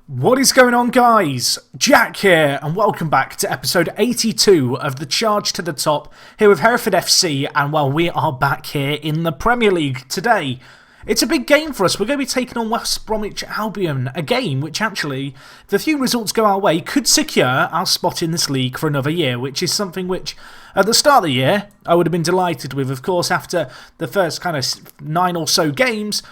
What is going on, guys? Jack here, and welcome back to episode 82 of the Charge to the Top, here with Hereford FC, and well, we are back here in the Premier League today. It's a big game for us. We're going to be taking on West Bromwich Albion, a game which actually, if a few results go our way, could secure our spot in this league for another year, which is something which, at the start of the year, I would have been delighted with. Of course, after the first kind of 9 or so games,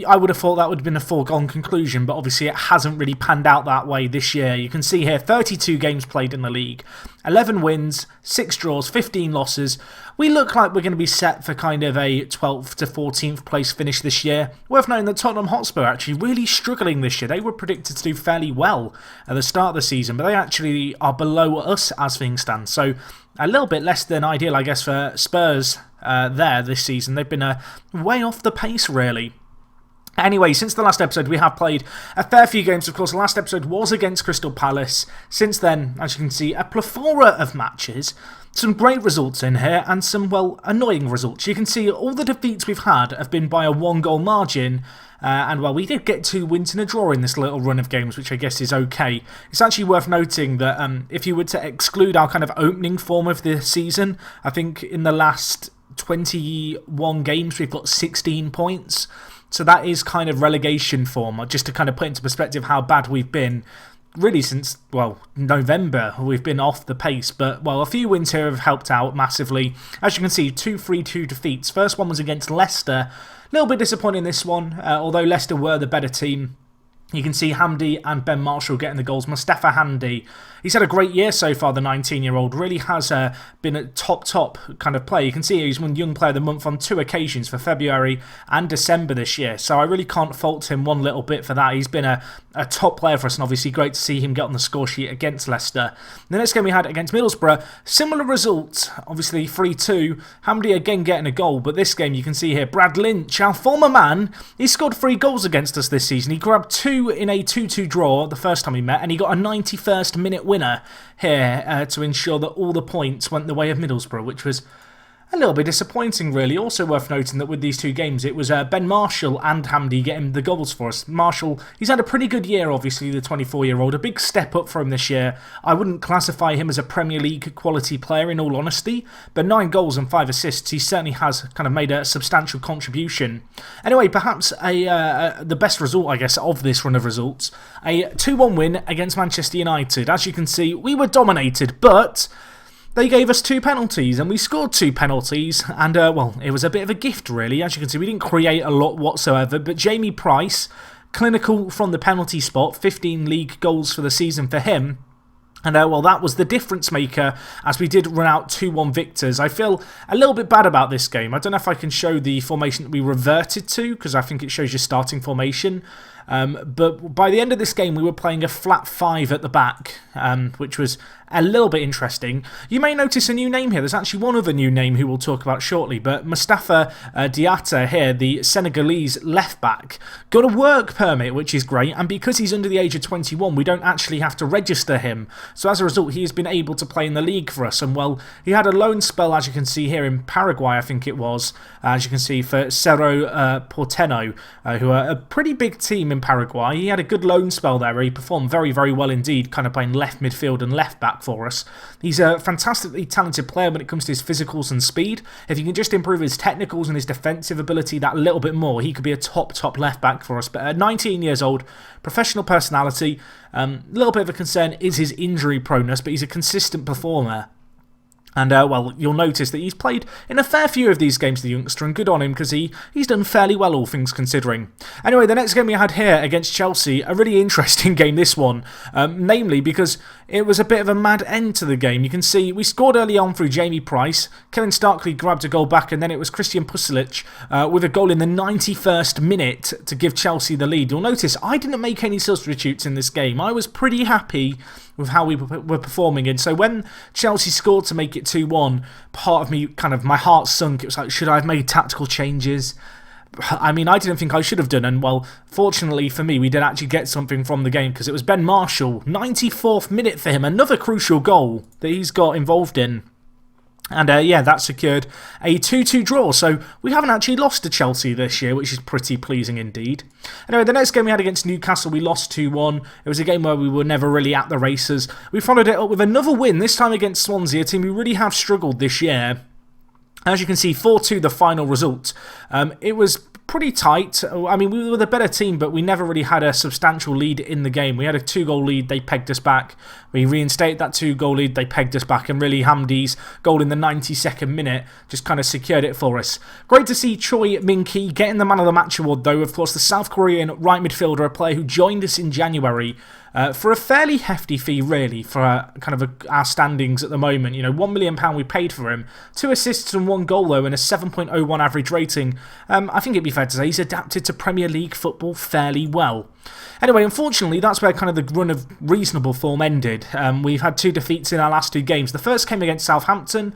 I would have thought that would have been a foregone conclusion, but obviously it hasn't really panned out that way this year. You can see here 32 games played in the league, 11 wins, 6 draws, 15 losses. We look like we're going to be set for kind of a 12th to 14th place finish this year. Worth noting that Tottenham Hotspur are actually really struggling this year. They were predicted to do fairly well at the start of the season, but they actually are below us as things stand. So a little bit less than ideal, I guess, for Spurs there this season. They've been way off the pace, really. Anyway, since the last episode, we have played a fair few games. Of course, the last episode was against Crystal Palace. Since then, as you can see, a plethora of matches. Some great results in here and some, well, annoying results. You can see all the defeats we've had have been by a 1-goal margin. And, well, we did get 2 wins and a draw in this little run of games, which I guess is okay. It's actually worth noting that if you were to exclude our kind of opening form of the season, I think in the last 21 games, we've got 16 points. So that is kind of relegation form, just to kind of put into perspective how bad we've been. Really since, well, November, we've been off the pace. But, well, a few wins here have helped out massively. As you can see, 2-3-2 defeats. First one was against Leicester. A little bit disappointing this one, although Leicester were the better team. You can see Hamdi and Ben Marshall getting the goals. Mustafa Hamdi, he's had a great year so far, the 19-year-old. Really has been a top kind of player. You can see he's won Young Player of the Month on 2 occasions for February and December this year. So I really can't fault him one little bit for that. He's been a top player for us, and obviously great to see him get on the score sheet against Leicester. The next game we had against Middlesbrough, similar results, obviously 3-2. Hamdi again getting a goal, but this game you can see here, Brad Lynch, our former man, he scored 3 goals against us this season. He grabbed 2 in a 2-2 draw the first time we met, and he got a 91st minute winner here to ensure that all the points went the way of Middlesbrough, which was a little bit disappointing, really. Also worth noting that with these 2 games, it was Ben Marshall and Hamdi getting the goals for us. Marshall, he's had a pretty good year, obviously, the 24-year-old. A big step up for him this year. I wouldn't classify him as a Premier League quality player, in all honesty, but 9 goals and 5 assists, he certainly has kind of made a substantial contribution. Anyway, perhaps the best result, I guess, of this run of results, a 2-1 win against Manchester United. As you can see, we were dominated, but they gave us 2 penalties, and we scored 2 penalties, and, well, it was a bit of a gift, really. As you can see, we didn't create a lot whatsoever, but Jamie Price, clinical from the penalty spot, 15 league goals for the season for him. And, well, that was the difference maker as we did run out 2-1 victors. I feel a little bit bad about this game. I don't know if I can show the formation that we reverted to, because I think it shows your starting formation. But by the end of this game, we were playing a flat 5 at the back, which was a little bit interesting. You may notice a new name here. There's actually one other new name who we'll talk about shortly, but Mustafa Diatta here, the Senegalese left-back, got a work permit, which is great, and because he's under the age of 21, we don't actually have to register him. So as a result, he has been able to play in the league for us, and well, he had a loan spell, as you can see here, in Paraguay, I think it was, as you can see, for Cerro Porteño, who are a pretty big team in Paraguay. He had a good loan spell there where he performed very, very well indeed, kind of playing left midfield and left back for us. He's a fantastically talented player when it comes to his physicals and speed. If he can just improve his technicals and his defensive ability that little bit more, he could be a top left back for us. But at 19 years old, professional personality, a little bit of a concern is his injury proneness, but he's a consistent performer. And, well, you'll notice that he's played in a fair few of these games, the youngster, and good on him because he's done fairly well, all things considering. Anyway, the next game we had here against Chelsea, a really interesting game, this one, namely because it was a bit of a mad end to the game. You can see we scored early on through Jamie Price, Kevin Starkley grabbed a goal back, and then it was Christian Pusilic with a goal in the 91st minute to give Chelsea the lead. You'll notice I didn't make any substitutes in this game. I was pretty happy with how we were performing. And so when Chelsea scored to make it 2-1, part of me, kind of, my heart sunk. It was like, should I have made tactical changes? I mean, I didn't think I should have done. And, well, fortunately for me, we did actually get something from the game because it was Ben Marshall, 94th minute for him, another crucial goal that he's got involved in. And yeah, that secured a 2-2 draw, so we haven't actually lost to Chelsea this year, which is pretty pleasing indeed. Anyway, the next game we had against Newcastle, we lost 2-1. It was a game where we were never really at the races. We followed it up with another win, this time against Swansea, a team who really have struggled this year. As you can see, 4-2 the final result. It was pretty tight. I mean, we were the better team, but we never really had a substantial lead in the game. We had a 2-goal lead, they pegged us back. We reinstated that 2-goal lead, they pegged us back, and really Hamdi's goal in the 92nd minute just kind of secured it for us. Great to see Choi Min-ki getting the Man of the Match award, though. Of course, the South Korean right midfielder, a player who joined us in January for a fairly hefty fee, really, for our standings at the moment. You know, £1 million we paid for him. 2 assists and 1 goal, though, and a 7.01 average rating. I think it'd be fair to say he's adapted to Premier League football fairly well. Anyway, unfortunately, that's where kind of the run of reasonable form ended. We've had 2 defeats in our last 2 games. The first came against Southampton.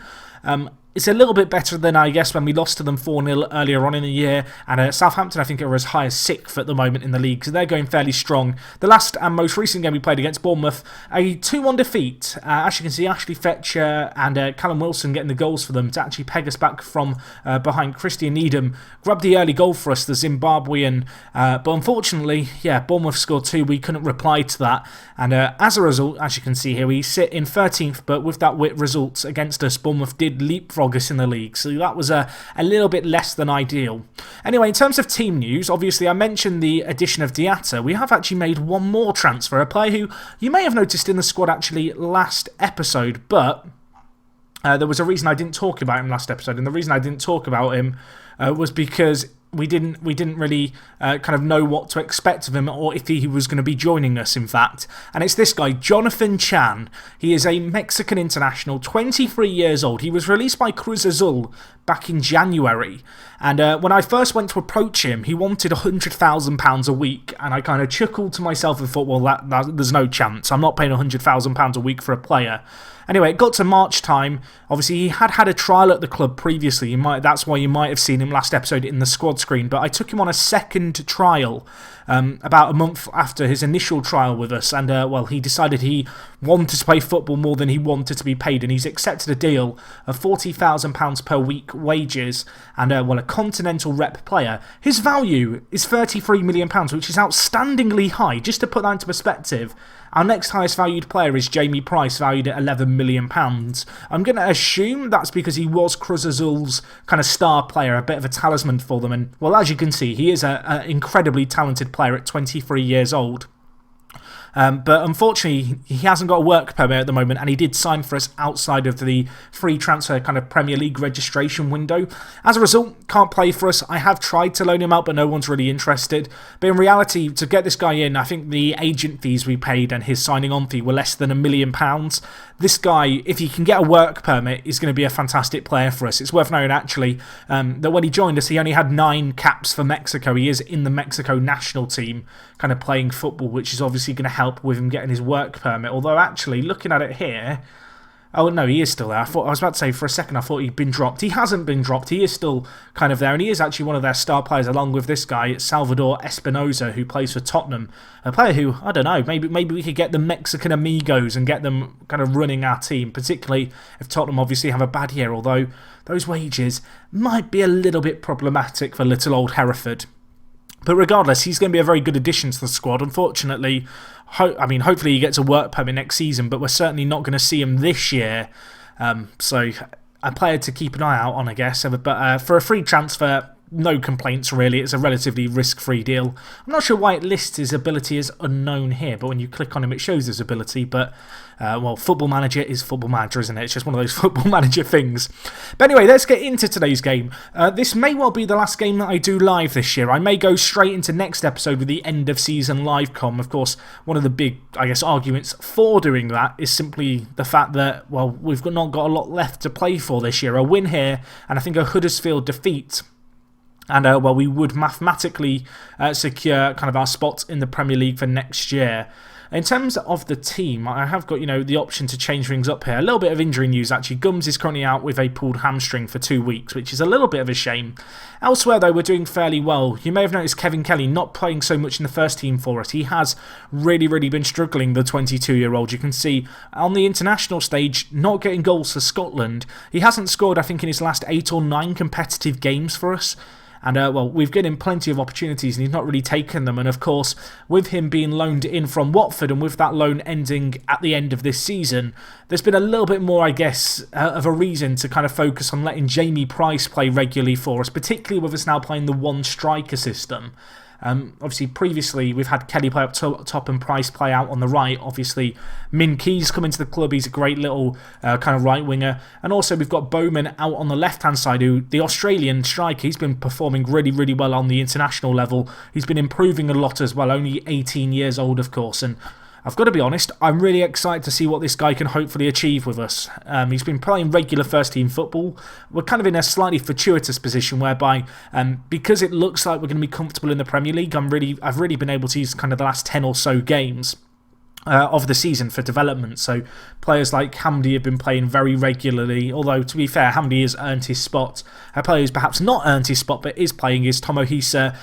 It's a little bit better than, I guess, when we lost to them 4-0 earlier on in the year. And Southampton, I think, are as high as 6th at the moment in the league, so they're going fairly strong. The last and most recent game we played against Bournemouth, a 2-1 defeat. As you can see, Ashley Fletcher and Callum Wilson getting the goals for them to actually peg us back from behind. Christian Needham grabbed the early goal for us, the Zimbabwean. But unfortunately, yeah, Bournemouth scored 2. We couldn't reply to that. And as a result, as you can see here, we sit in 13th, but with that result against us, Bournemouth did leapfrog us in the league, so that was a little bit less than ideal. Anyway, in terms of team news, obviously I mentioned the addition of Diatta. We have actually made one more transfer, a player who you may have noticed in the squad actually last episode, but there was a reason I didn't talk about him last episode, and the reason I didn't talk about him was because we didn't really kind of know what to expect of him, or if he was going to be joining us, in fact. And it's this guy, Jonathan Chan. He is a Mexican international, 23 years old. He was released by Cruz Azul back in January. And when I first went to approach him, he wanted £100,000 a week. And I kind of chuckled to myself and thought, well, there's no chance. I'm not paying £100,000 a week for a player. Anyway, it got to March time. Obviously, he had a trial at the club previously. That's why you might have seen him last episode in the squad screen. But I took him on a second trial about a month after his initial trial with us. And, well, he decided he wanted to play football more than he wanted to be paid. And he's accepted a deal of £40,000 per week wages and, well, a continental rep player. His value is £33 million, which is outstandingly high. Just to put that into perspective, our next highest valued player is Jamie Price, valued at £11 million. I'm going to assume that's because he was Cruz Azul's kind of star player, a bit of a talisman for them. And, well, as you can see, he is an incredibly talented player at 23 years old. But unfortunately, he hasn't got a work permit at the moment, and he did sign for us outside of the free transfer kind of Premier League registration window. As a result, can't play for us. I have tried to loan him out, but no one's really interested. But in reality, to get this guy in, I think the agent fees we paid and his signing on fee were less than £1 million. This guy, if he can get a work permit, is going to be a fantastic player for us. It's worth knowing, actually, that when he joined us, he only had 9 caps for Mexico. He is in the Mexico national team, kind of playing football, which is obviously going to help with him getting his work permit. Although, actually, looking at it here... Oh, no, he is still there. I was about to say, for a second, I thought he'd been dropped. He hasn't been dropped. He is still kind of there, and he is actually one of their star players, along with this guy, Salvador Espinosa, who plays for Tottenham. A player who, I don't know, maybe we could get the Mexican amigos and get them kind of running our team, particularly if Tottenham obviously have a bad year, although those wages might be a little bit problematic for little old Hereford. But regardless, he's going to be a very good addition to the squad. Unfortunately, hopefully he gets a work permit next season, but we're certainly not going to see him this year. So a player to keep an eye out on, I guess. But for a free transfer, no complaints really. It's a relatively risk-free deal. I'm not sure why it lists his ability as unknown here, but when you click on him, it shows his ability. But, well, Football Manager is Football Manager, isn't it? It's just one of those Football Manager things. But anyway, let's get into today's game. This may well be the last game that I do live this year. I may go straight into next episode with the end-of-season live com. Of course, one of the big, I guess, arguments for doing that is simply the fact that, well, we've not got a lot left to play for this year. A win here, and I think a Huddersfield defeat. And, well, we would mathematically secure kind of our spot in the Premier League for next year. In terms of the team, I have got, the option to change things up here. A little bit of injury news, actually. Gums is currently out with a pulled hamstring for 2 weeks, which is a little bit of a shame. Elsewhere, though, we're doing fairly well. You may have noticed Kevin Kelly not playing so much in the first team for us. He has really, really been struggling, the 22-year-old. You can see on the international stage, not getting goals for Scotland. He hasn't scored, I think, in his last 8 or 9 competitive games for us. And, well, we've given him plenty of opportunities and he's not really taken them. And, of course, with him being loaned in from Watford and with that loan ending at the end of this season, there's been a little bit more, I guess, of a reason to kind of focus on letting Jamie Price play regularly for us, particularly with us now playing the one striker system. Obviously, previously, we've had Kelly play up top and Price play out on the right. Obviously, Min Key's come into the club. He's a great little kind of right winger. And also, we've got Bowman out on the left-hand side, who, the Australian striker, he's been performing really, really well on the international level. He's been improving a lot as well, only 18 years old, of course. And I've got to be honest, I'm really excited to see what this guy can hopefully achieve with us. He's been playing regular first-team football. We're kind of in a slightly fortuitous position whereby, because it looks like we're going to be comfortable in the Premier League, I've really been able to use kind of the last 10 or so games of the season for development. So players like Hamdi have been playing very regularly, although to be fair, Hamdi has earned his spot. A player who's perhaps not earned his spot but is playing is Tomohisa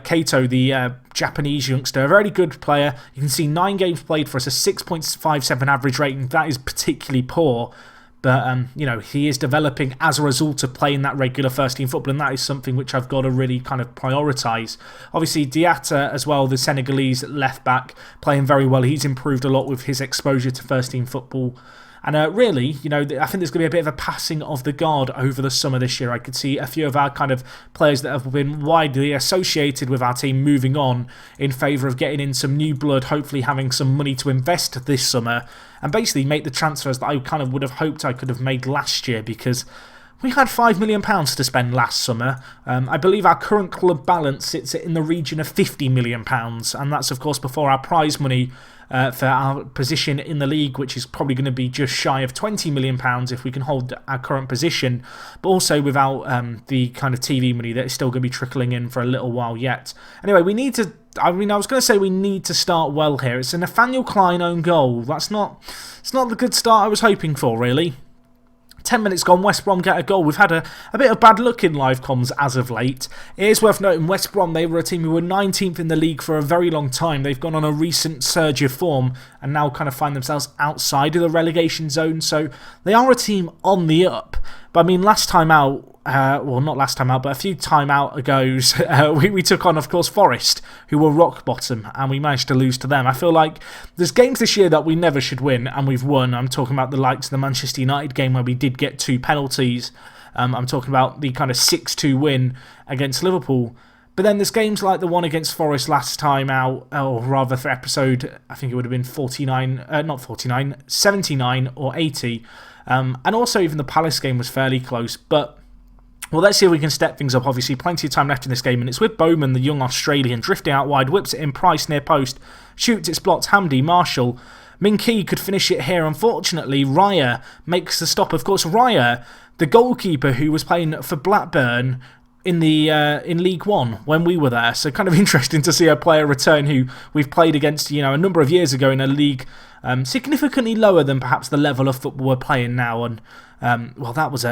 Kato, the Japanese youngster, a very good player. You can see 9 games played for us, a 6.57 average rating. That is particularly poor. But, he is developing as a result of playing that regular first-team football, and that is something which I've got to really kind of prioritise. Obviously, Diatta as well, the Senegalese left-back, playing very well. He's improved a lot with his exposure to first-team football. And really, I think there's going to be a bit of a passing of the guard over the summer this year. I could see a few of our kind of players that have been widely associated with our team moving on in favour of getting in some new blood, hopefully having some money to invest this summer and basically make the transfers that I kind of would have hoped I could have made last year, because we had £5 million to spend last summer. I believe our current club balance sits in the region of £50 million, and that's, of course, before our prize money for our position in the league, which is probably going to be just shy of £20 million if we can hold our current position, but also without the kind of TV money that is still going to be trickling in for a little while yet. Anyway, we need to... I was going to say we need to start well here. It's a Nathaniel Klein own goal. It's not the good start I was hoping for, really. 10 minutes gone, West Brom get a goal. We've had a bit of bad luck in live comms as of late. It is worth noting, West Brom, they were a team who were 19th in the league for a very long time. They've gone on a recent surge of form and now kind of find themselves outside of the relegation zone. So they are a team on the up. But I mean, last time out, well, not last time out, but a few time out ago, we took on, of course, Forest, who were rock bottom, and we managed to lose to them. I feel like there's games this year that we never should win, and we've won. I'm talking about the likes of the Manchester United game where we did get 2 penalties. I'm talking about the kind of 6-2 win against Liverpool. But then there's games like the one against Forest last time out, or rather for episode, I think it would have been 79 or 80. And also even the Palace game was fairly close, but... Well, let's see if we can step things up. Obviously, plenty of time left in this game, and it's with Bowman, the young Australian, drifting out wide, whips it in, Price near post, shoots, it's blocked, Hamdi, Marshall. Min Key could finish it here. Unfortunately, Raya makes the stop. Of course, Raya, the goalkeeper who was playing for Blackburn in League One when we were there. So kind of interesting to see a player return who we've played against, a number of years ago in a league significantly lower than perhaps the level of football we're playing now. And, well, that was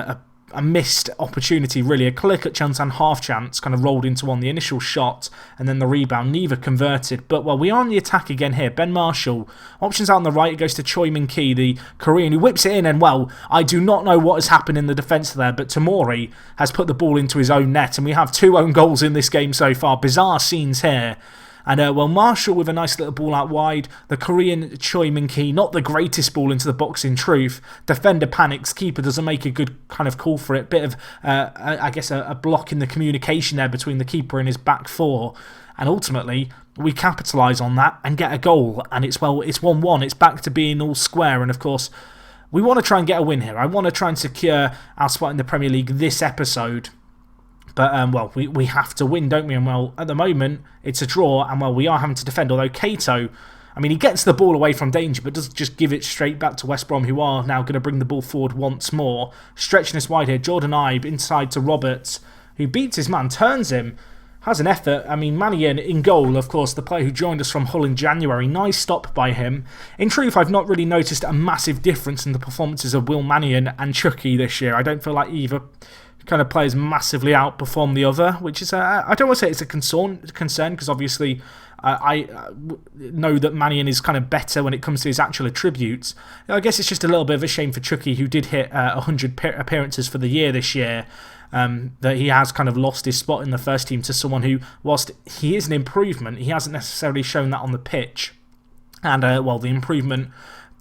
a missed opportunity, really. A clear-cut chance and half chance kind of rolled into one. The initial shot and then the rebound, neither converted. But, well, we are on the attack again here. Ben Marshall, options out on the right. It goes to Choi Min Ki, the Korean, who whips it in. And, well, I do not know what has happened in the defence there, but Tamori has put the ball into his own net. And we have 2 own goals in this game so far. Bizarre scenes here. And, well, Marshall with a nice little ball out wide. The Korean Choi Min Ki, not the greatest ball into the box in truth. Defender panics. Keeper doesn't make a good kind of call for it. Bit of, I guess, a block in the communication there between the keeper and his back 4. And ultimately, we capitalise on that and get a goal. And it's 1-1. It's back to being all square. And, of course, we want to try and get a win here. I want to try and secure our spot in the Premier League this episode. But, well, we have to win, don't we? And, well, at the moment, it's a draw. And, well, we are having to defend. Although Kato, I mean, he gets the ball away from danger, but doesn't just give it straight back to West Brom, who are now going to bring the ball forward once more. Stretching us wide here. Jordan Ibe inside to Roberts, who beats his man, turns him, has an effort. I mean, Mannion in goal, of course, the player who joined us from Hull in January. Nice stop by him. In truth, I've not really noticed a massive difference in the performances of Will Mannion and Chucky this year. I don't feel like either kind of players massively outperform the other, which is, I don't want to say it's a concern because obviously I know that Mannion is kind of better when it comes to his actual attributes. I guess it's just a little bit of a shame for Chucky, who did hit 100 appearances for the year this year, that he has kind of lost his spot in the first team to someone who, whilst he is an improvement, he hasn't necessarily shown that on the pitch. And, well, the improvement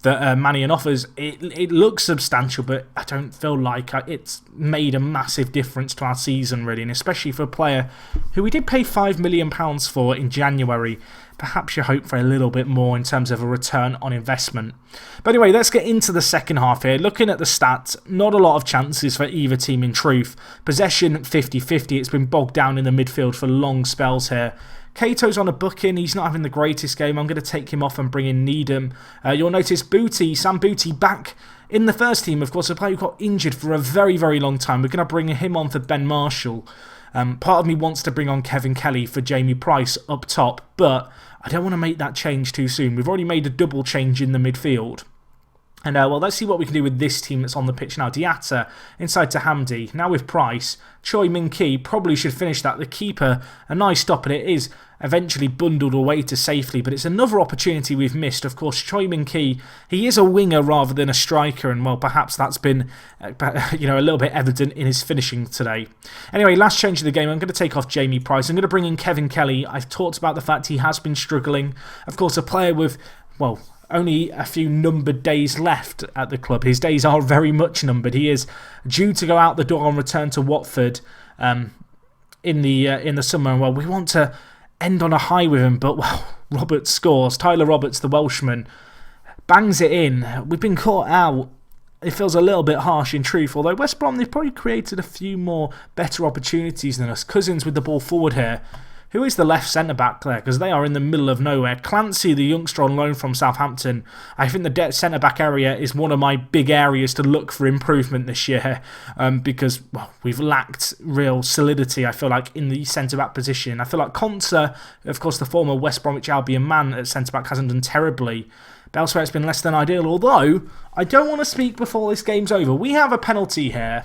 that Mannion offers, it looks substantial, but I don't feel like it's made a massive difference to our season, really, and especially for a player who we did pay £5 million for in January. Perhaps you hope for a little bit more in terms of a return on investment. But anyway, let's get into the second half here. Looking at the stats, not a lot of chances for either team in truth. Possession 50-50, it's been bogged down in the midfield for long spells here. Cato's on a booking, he's not having the greatest game. I'm going to take him off and bring in Needham. You'll notice Sam Booty back in the first team, of course, a player who got injured for a very, very long time. We're going to bring him on for Ben Marshall. Part of me wants to bring on Kevin Kelly for Jamie Price up top, but I don't want to make that change too soon. We've already made a double change in the midfield. And, well, let's see what we can do with this team that's on the pitch now. Diatta inside to Hamdi. Now with Price. Choi Min Ki probably should finish that. The keeper, a nice stop, and it is eventually bundled away to safely. But it's another opportunity we've missed. Of course, Choi Min Ki, he is a winger rather than a striker. And, well, perhaps that's been a little bit evident in his finishing today. Anyway, last change of the game. I'm going to take off Jamie Price. I'm going to bring in Kevin Kelly. I've talked about the fact he has been struggling. Of course, a player with, well, only a few numbered days left at the club. His days are very much numbered. He is due to go out the door and return to Watford in the summer. Well, we want to end on a high with him, but, well, Roberts scores. Tyler Roberts, the Welshman, bangs it in. We've been caught out. It feels a little bit harsh in truth, although West Brom, they've probably created a few more better opportunities than us. Cousins with the ball forward here. Who is the left centre-back there? Because they are in the middle of nowhere. Clancy, the youngster on loan from Southampton. I think the centre-back area is one of my big areas to look for improvement this year. Because, well, we've lacked real solidity, I feel like, in the centre-back position. I feel like Konsa, of course, the former West Bromwich Albion man at centre-back, hasn't done terribly. But elsewhere, it's been less than ideal. Although, I don't want to speak before this game's over. We have a penalty here.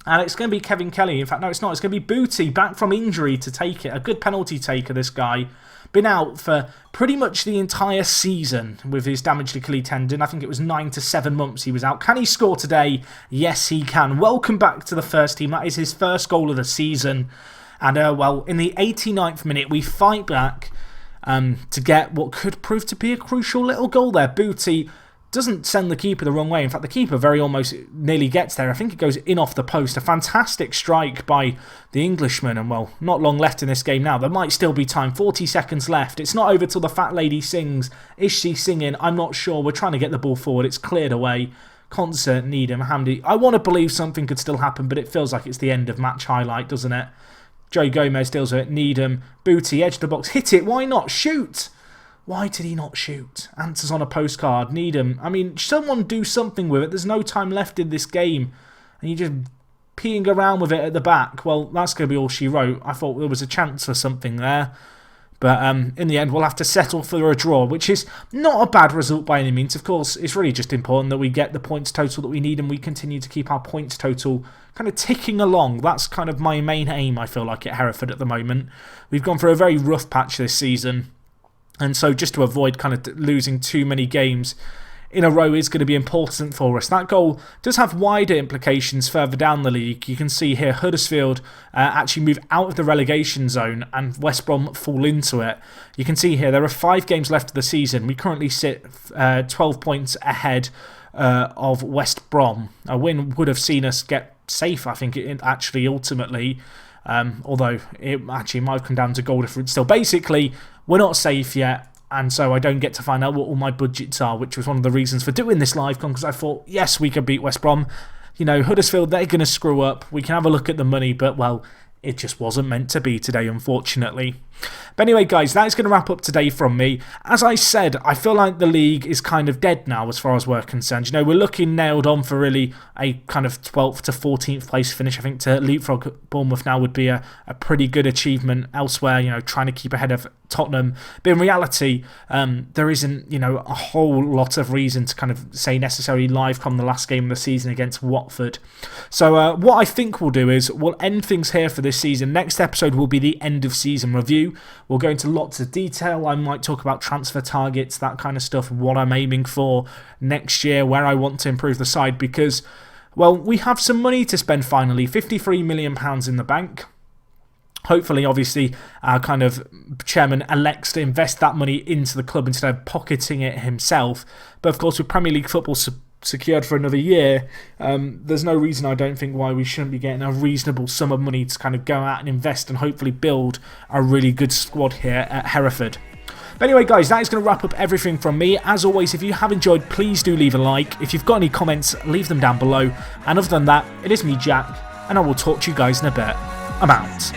And it's going to be Kevin Kelly. In fact, no, it's not. It's going to be Booty back from injury to take it. A good penalty taker, this guy. Been out for pretty much the entire season with his damaged Achilles tendon. I think it was 9 to 7 months he was out. Can he score today? Yes, he can. Welcome back to the first team. That is his first goal of the season. And, well, in the 89th minute, we fight back to get what could prove to be a crucial little goal there. Booty doesn't send the keeper the wrong way. In fact, the keeper very almost nearly gets there. I think it goes in off the post. A fantastic strike by the Englishman. And, well, not long left in this game now. There might still be time. 40 seconds left. It's not over till the fat lady sings. Is she singing? I'm not sure. We're trying to get the ball forward. It's cleared away. Concert, Needham, Hamdi. I want to believe something could still happen, but it feels like it's the end of match highlight, doesn't it? Joe Gomez deals with it. Needham, Booty, edge of the box. Hit it. Why not? Shoot! Why did he not shoot? Answers on a postcard. Needham. I mean, someone do something with it. There's no time left in this game. And you're just peeing around with it at the back. Well, that's going to be all she wrote. I thought there was a chance for something there. But in the end, we'll have to settle for a draw, which is not a bad result by any means. Of course, it's really just important that we get the points total that we need and we continue to keep our points total kind of ticking along. That's kind of my main aim, I feel like, at Hereford at the moment. We've gone through a very rough patch this season. And so just to avoid kind of losing too many games in a row is going to be important for us. That goal does have wider implications further down the league. You can see here Huddersfield actually move out of the relegation zone and West Brom fall into it. You can see here there are 5 games left of the season. We currently sit 12 points ahead of West Brom. A win would have seen us get safe, I think, actually, ultimately. Although it actually might have come down to goal difference still. Basically, we're not safe yet, and so I don't get to find out what all my budgets are, which was one of the reasons for doing this live con, because I thought, yes, we could beat West Brom. You know, Huddersfield, they're going to screw up. We can have a look at the money, but, well, it just wasn't meant to be today, unfortunately. But anyway, guys, that is going to wrap up today from me. As I said, I feel like the league is kind of dead now as far as we're concerned. You know, we're looking nailed on for really a kind of 12th to 14th place finish. I think to leapfrog Bournemouth now would be a pretty good achievement elsewhere, you know, trying to keep ahead of Tottenham. But in reality, there isn't, you know, a whole lot of reason to kind of say necessarily live come the last game of the season against Watford. So what I think we'll do is we'll end things here for this season. Next episode will be the end of season review. We'll go into lots of detail. I might talk about transfer targets, that kind of stuff, what I'm aiming for next year, where I want to improve the side, because, well, we have some money to spend finally. £53 million in the bank. Hopefully, obviously, our kind of chairman elects to invest that money into the club instead of pocketing it himself. But of course, with Premier League football secured for another year, there's no reason, I don't think, why we shouldn't be getting a reasonable sum of money to kind of go out and invest and hopefully build a really good squad here at Hereford. But anyway, guys, that is going to wrap up everything from me. As always, if you have enjoyed, please do leave a like. If you've got any comments, leave them down below. And other than that, it is me, Jack, and I will talk to you guys in a bit. I'm out.